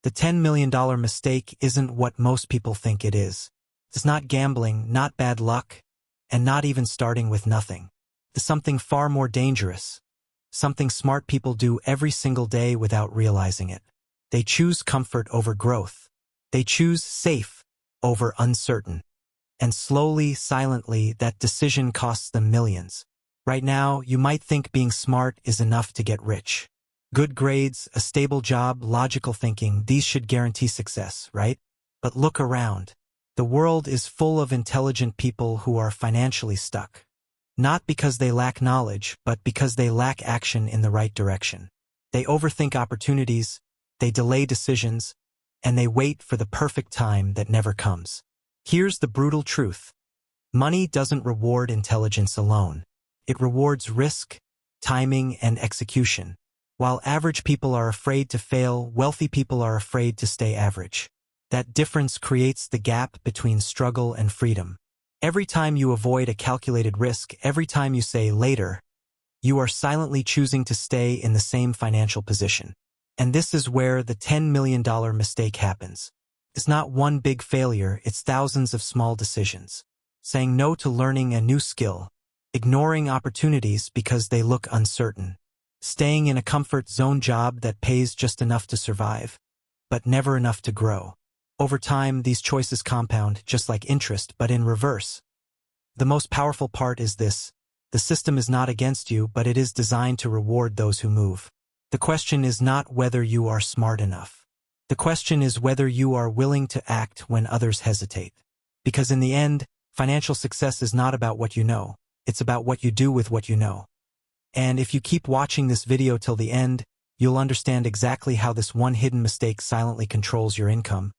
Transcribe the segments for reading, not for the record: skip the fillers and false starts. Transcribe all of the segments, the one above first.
The $10 million mistake isn't what most people think it is. It's not gambling, not bad luck, and not even starting with nothing. It's something far more dangerous. Something smart people do every single day without realizing it. They choose comfort over growth. They choose safe over uncertain. And slowly, silently, that decision costs them millions. Right now, you might think being smart is enough to get rich. Good grades, a stable job, logical thinking, these should guarantee success, right? But look around. The world is full of intelligent people who are financially stuck. Not because they lack knowledge, but because they lack action in the right direction. They overthink opportunities, they delay decisions, and they wait for the perfect time that never comes. Here's the brutal truth. Money doesn't reward intelligence alone. It rewards risk, timing, and execution. While average people are afraid to fail, wealthy people are afraid to stay average. That difference creates the gap between struggle and freedom. Every time you avoid a calculated risk, every time you say later, you are silently choosing to stay in the same financial position. And this is where the $10 million mistake happens. It's not one big failure, it's thousands of small decisions. Saying no to learning a new skill, ignoring opportunities because they look uncertain, staying in a comfort zone job that pays just enough to survive, but never enough to grow. Over time, these choices compound, just like interest, but in reverse. The most powerful part is this: the system is not against you, but it is designed to reward those who move. The question is not whether you are smart enough. The question is whether you are willing to act when others hesitate. Because in the end, financial success is not about what you know, it's about what you do with what you know. And if you keep watching this video till the end, you'll understand exactly how this one hidden mistake silently controls your income,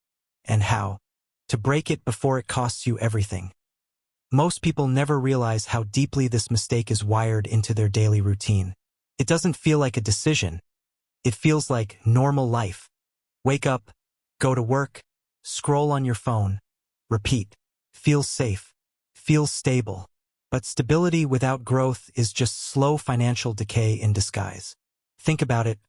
and how to break it before it costs you everything. Most people never realize how deeply this mistake is wired into their daily routine. It doesn't feel like a decision. It feels like normal life. Wake up, go to work, scroll on your phone, repeat. Feels safe, feels stable. But stability without growth is just slow financial decay in disguise. Think about it.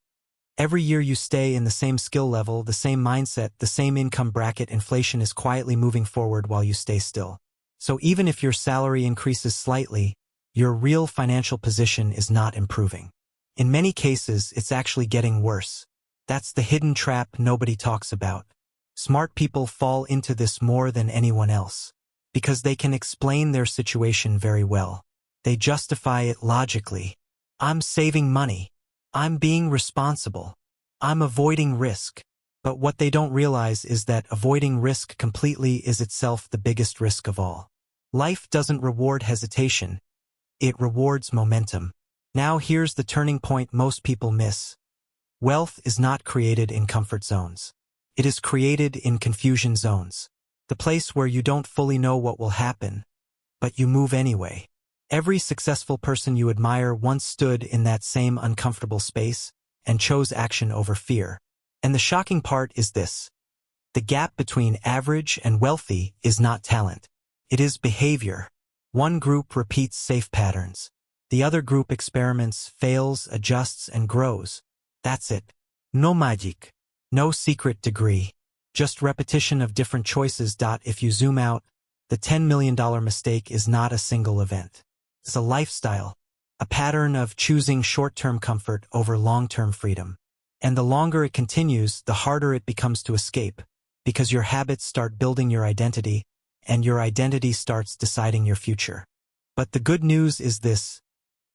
Every year you stay in the same skill level, the same mindset, the same income bracket, inflation is quietly moving forward while you stay still. So even if your salary increases slightly, your real financial position is not improving. In many cases, it's actually getting worse. That's the hidden trap nobody talks about. Smart people fall into this more than anyone else, because they can explain their situation very well. They justify it logically. I'm saving money. I'm being responsible. I'm avoiding risk. But what they don't realize is that avoiding risk completely is itself the biggest risk of all. Life doesn't reward hesitation. It rewards momentum. Now here's the turning point most people miss. Wealth is not created in comfort zones. It is created in confusion zones. The place where you don't fully know what will happen, but you move anyway. Every successful person you admire once stood in that same uncomfortable space and chose action over fear. And the shocking part is this: the gap between average and wealthy is not talent. It is behavior. One group repeats safe patterns. The other group experiments, fails, adjusts, and grows. That's it. No magic. No secret degree. Just repetition of different choices. If you zoom out, the $10 million mistake is not a single event. It's a lifestyle, a pattern of choosing short-term comfort over long-term freedom. And the longer it continues, the harder it becomes to escape, because your habits start building your identity, and your identity starts deciding your future. But the good news is this: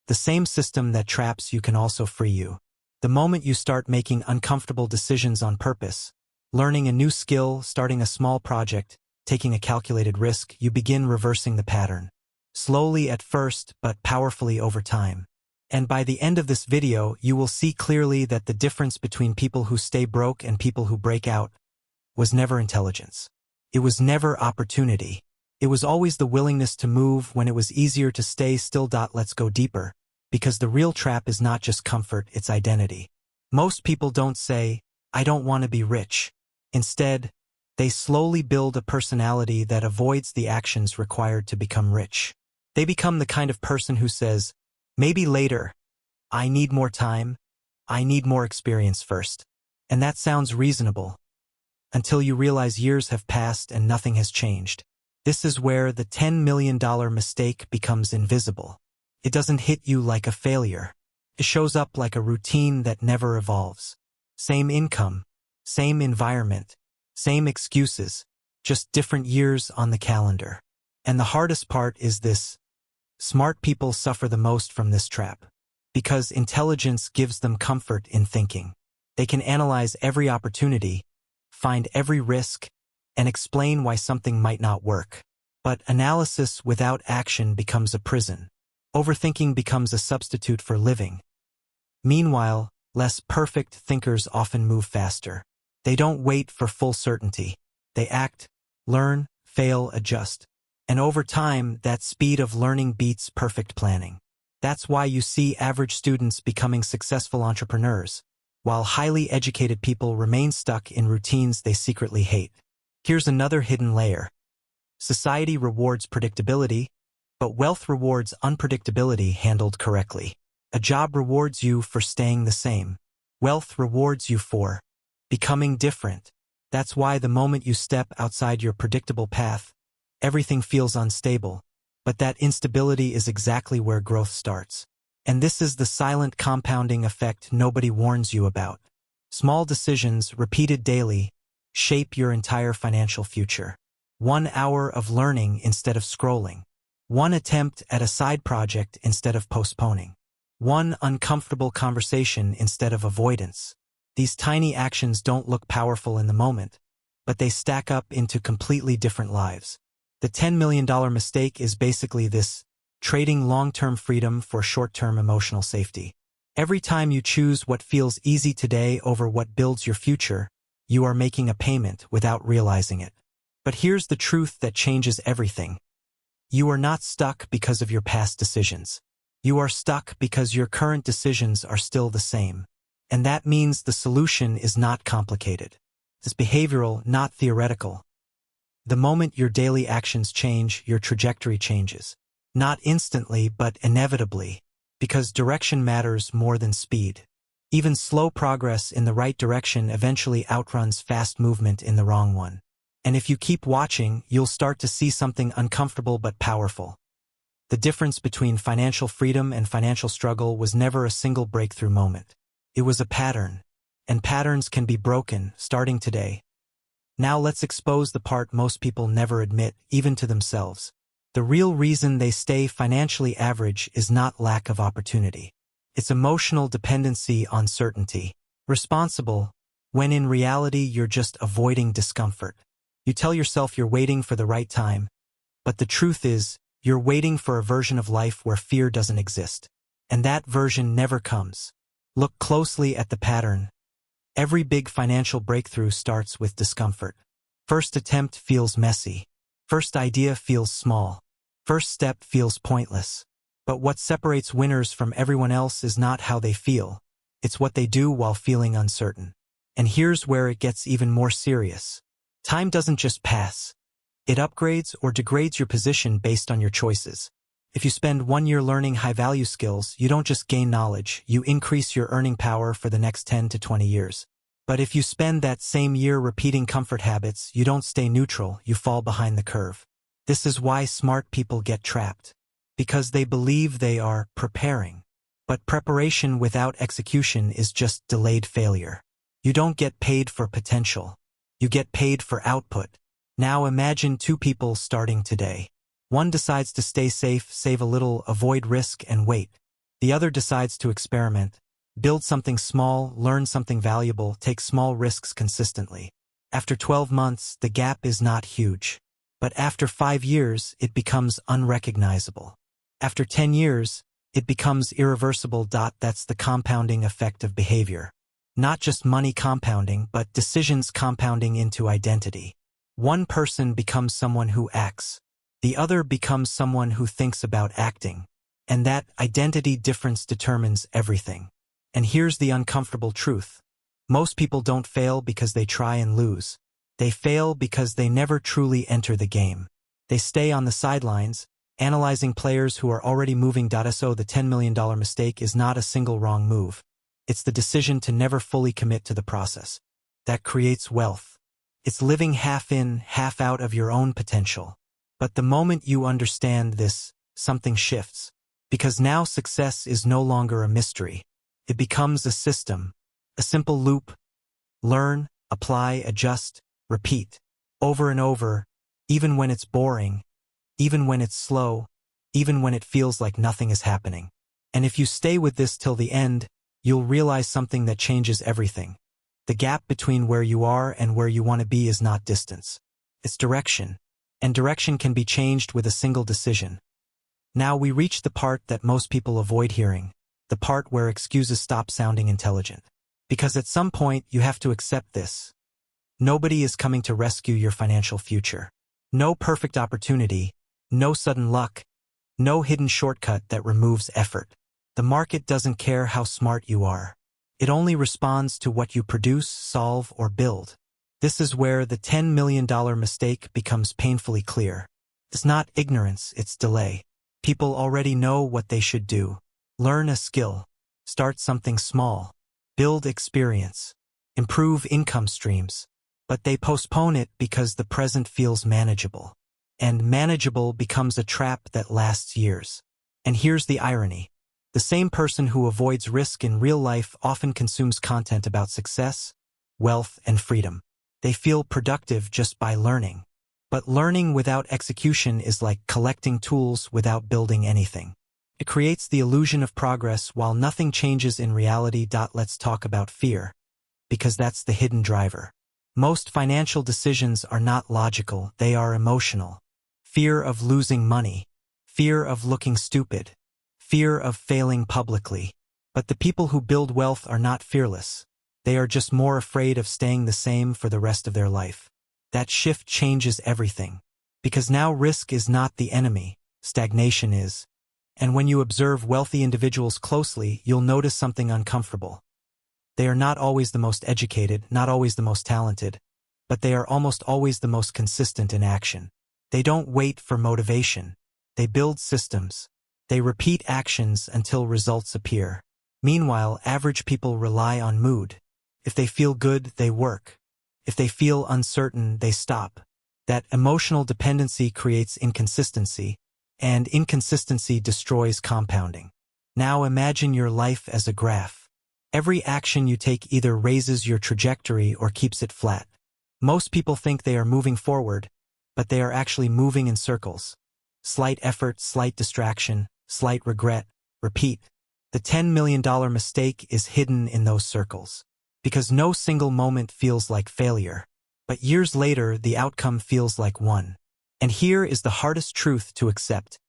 the same system that traps you can also free you. The moment you start making uncomfortable decisions on purpose, learning a new skill, starting a small project, taking a calculated risk, you begin reversing the pattern. Slowly at first, but powerfully over time. And by the end of this video, you will see clearly that the difference between people who stay broke and people who break out was never intelligence. It was never opportunity. It was always the willingness to move when it was easier to stay still. Let's go deeper, because the real trap is not just comfort, it's identity. Most people don't say, "I don't want to be rich." Instead, they slowly build a personality that avoids the actions required to become rich. They become the kind of person who says, "Maybe later. I need more time. I need more experience first." And that sounds reasonable. until you realize years have passed and nothing has changed. This is where the $10 million mistake becomes invisible. It doesn't hit you like a failure. It shows up like a routine that never evolves. Same income, same environment, same excuses, just different years on the calendar. And the hardest part is this: smart people suffer the most from this trap. Because intelligence gives them comfort in thinking. They can analyze every opportunity, find every risk, and explain why something might not work. But analysis without action becomes a prison. Overthinking becomes a substitute for living. Meanwhile, less perfect thinkers often move faster. They don't wait for full certainty. They act, learn, fail, adjust. And over time, that speed of learning beats perfect planning. That's why you see average students becoming successful entrepreneurs, while highly educated people remain stuck in routines they secretly hate. Here's another hidden layer. Society rewards predictability, but wealth rewards unpredictability handled correctly. A job rewards you for staying the same. Wealth rewards you for becoming different. That's why the moment you step outside your predictable path, everything feels unstable. But that instability is exactly where growth starts. And this is the silent compounding effect nobody warns you about. Small decisions, repeated daily, shape your entire financial future. 1 hour of learning instead of scrolling. 1 attempt at a side project instead of postponing. 1 uncomfortable conversation instead of avoidance. These tiny actions don't look powerful in the moment, but they stack up into completely different lives. The $10 million mistake is basically this: trading long-term freedom for short-term emotional safety. Every time you choose what feels easy today over what builds your future, you are making a payment without realizing it. But here's the truth that changes everything. You are not stuck because of your past decisions. You are stuck because your current decisions are still the same. And that means the solution is not complicated. It's behavioral, not theoretical. The moment your daily actions change, your trajectory changes. Not instantly, but inevitably, because direction matters more than speed. Even slow progress in the right direction eventually outruns fast movement in the wrong one. And if you keep watching, you'll start to see something uncomfortable but powerful. The difference between financial freedom and financial struggle was never a single breakthrough moment. It was a pattern. And patterns can be broken, starting today. Now let's expose the part most people never admit, even to themselves. The real reason they stay financially average is not lack of opportunity. It's emotional dependency on certainty. Responsible, when in reality you're just avoiding discomfort. You tell yourself you're waiting for the right time, but the truth is, you're waiting for a version of life where fear doesn't exist. And that version never comes. Look closely at the pattern. Every big financial breakthrough starts with discomfort. First attempt feels messy. First idea feels small. First step feels pointless. But what separates winners from everyone else is not how they feel. It's what they do while feeling uncertain. And here's where it gets even more serious. Time doesn't just pass. It upgrades or degrades your position based on your choices. If you spend 1 year learning high-value skills, you don't just gain knowledge, you increase your earning power for the next 10 to 20 years. But if you spend that same year repeating comfort habits, you don't stay neutral, you fall behind the curve. This is why smart people get trapped. Because they believe they are preparing. But preparation without execution is just delayed failure. You don't get paid for potential. You get paid for output. Now imagine 2 people starting today. One decides to stay safe, save a little, avoid risk, and wait. The other decides to experiment, build something small, learn something valuable, take small risks consistently. After 12 months, the gap is not huge. But after 5 years, it becomes unrecognizable. After 10 years, it becomes irreversible. That's the compounding effect of behavior. Not just money compounding, but decisions compounding into identity. One person becomes someone who acts. The other becomes someone who thinks about acting. And that identity difference determines everything. And here's the uncomfortable truth. Most people don't fail because they try and lose. They fail because they never truly enter the game. They stay on the sidelines, analyzing players who are already moving. So the $10 million mistake is not a single wrong move. It's the decision to never fully commit to the process. That creates wealth. It's living half in, half out of your own potential. But the moment you understand this, something shifts. Because now success is no longer a mystery. It becomes a system, a simple loop. Learn, apply, adjust, repeat. Over and over, even when it's boring, even when it's slow, even when it feels like nothing is happening. And if you stay with this till the end, you'll realize something that changes everything. The gap between where you are and where you want to be is not distance. It's direction. And direction can be changed with a single decision. Now we reach the part that most people avoid hearing, the part where excuses stop sounding intelligent. Because at some point you have to accept this. Nobody is coming to rescue your financial future. No perfect opportunity, no sudden luck, no hidden shortcut that removes effort. The market doesn't care how smart you are. It only responds to what you produce, solve, or build. This is where the $10 million mistake becomes painfully clear. It's not ignorance, it's delay. People already know what they should do. Learn a skill. Start something small. Build experience. Improve income streams. But they postpone it because the present feels manageable. And manageable becomes a trap that lasts years. And here's the irony. The same person who avoids risk in real life often consumes content about success, wealth, and freedom. They feel productive just by learning. But learning without execution is like collecting tools without building anything. It creates the illusion of progress while nothing changes in reality. Let's talk about fear, because that's the hidden driver. Most financial decisions are not logical, they are emotional. Fear of losing money, fear of looking stupid, fear of failing publicly. But the people who build wealth are not fearless. They are just more afraid of staying the same for the rest of their life. That shift changes everything. Because now risk is not the enemy, stagnation is. And when you observe wealthy individuals closely, you'll notice something uncomfortable. They are not always the most educated, not always the most talented, but they are almost always the most consistent in action. They don't wait for motivation. They build systems. They repeat actions until results appear. Meanwhile, average people rely on mood. If they feel good, they work. If they feel uncertain, they stop. That emotional dependency creates inconsistency, and inconsistency destroys compounding. Now imagine your life as a graph. Every action you take either raises your trajectory or keeps it flat. Most people think they are moving forward, but they are actually moving in circles. Slight effort, slight distraction, slight regret, repeat. The $10 million mistake is hidden in those circles. Because no single moment feels like failure. But years later, the outcome feels like one. And here is the hardest truth to accept.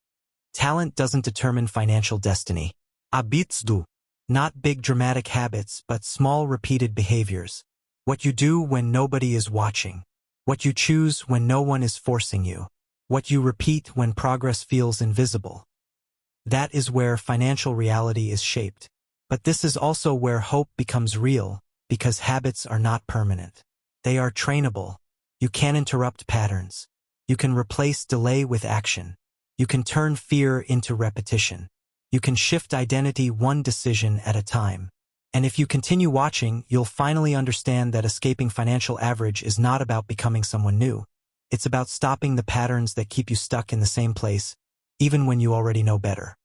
Talent doesn't determine financial destiny. Habits do. Not big dramatic habits, but small repeated behaviors. What you do when nobody is watching. What you choose when no one is forcing you. What you repeat when progress feels invisible. That is where financial reality is shaped. But this is also where hope becomes real, because habits are not permanent. They are trainable. You can interrupt patterns. You can replace delay with action. You can turn fear into repetition. You can shift identity one decision at a time. And if you continue watching, you'll finally understand that escaping financial average is not about becoming someone new. It's about stopping the patterns that keep you stuck in the same place, even when you already know better.